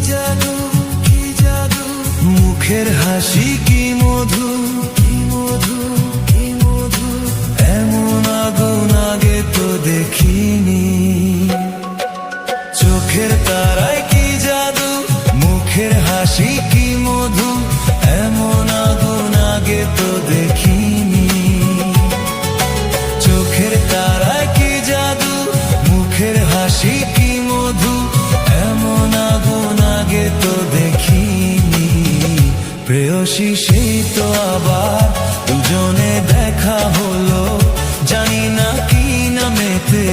জাদু, কি জাদু, মুখের হাসি কি মধু, কি মধু, কি মধু, এমন আগুন আগে তো দেখিনি। চোখের তারায় কি জাদু, মুখের হাসি কি মধু, এমন আগুন আগে তো দেখিনি। চোখের তারায় কি জাদু, মুখের হাসি কি মধু, এমন আগুন আগে তো দেখিনি। প্রেয়সী সেই তো আবার দুজনে দেখা হলো, জানি না কি নামেতে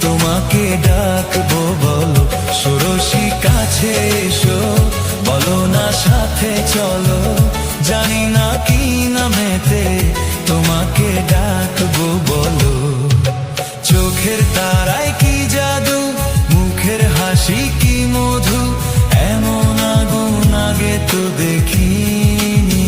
তোমাকে ডাকবো বলো। ষোড়শী কাছে এসো, বলো না সাথে চলো, জানি না কি নামেতে তোমাকে ডাকবো বলো। চোখের তারায় কি জাদু, মুখের হাসি কি মধু, এমন আগুন আগে তো দেখিনি।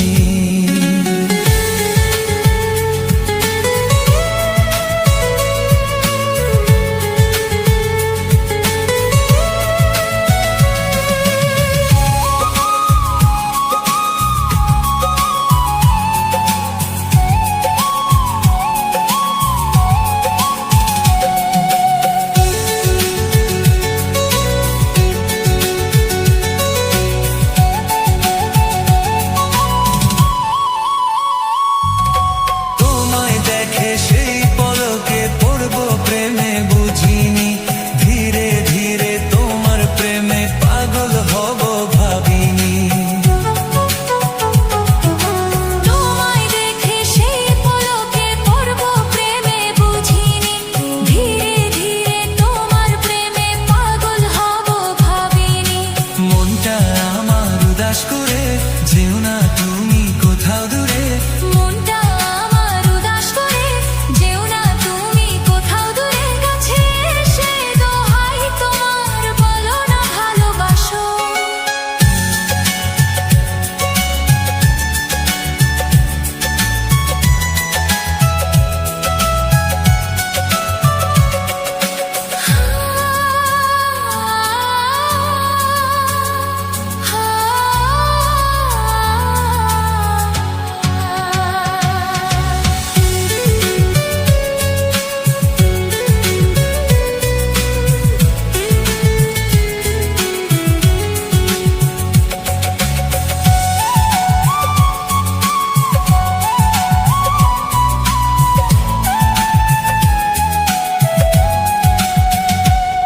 সেই পলকে পড়ব প্রেমে বুঝিনি, ধীরে ধীরে তোমার প্রেমে পাগল হব ভাবিনি। তোমায় দেখে সেই পলকে পড়ব প্রেমে বুঝিনি, ধীরে ধীরে তোমার প্রেমে পাগল হব ভাবিনি। মনটা আমার উদাস করে যেও না তুমি কোথাও দূরে, মনটা আমার উদাস করে যেও না তুমি কোথাও দূরে। কাছে এসে দোহাই তোমার, বলো না ভালোবাসো।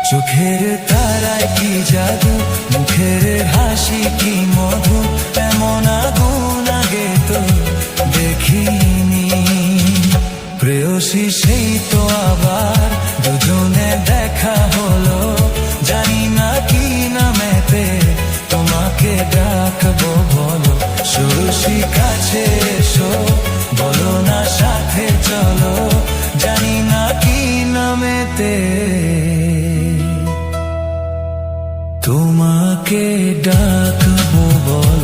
চোখের তারায় কি জাদু, মুখের হাসি কি মধু, এমন আগুন আগে তো দেখিনি। প্রেয়সী সেই তো আবার দুজনে দেখা হলো, জানি না কি নামেতে তোমাকে ডাকবো বলো। ষোড়শী কাছে এসো, বলো না সাথে চলো, জানি না কি নামেতে তোমাকে ডাকবো বলো।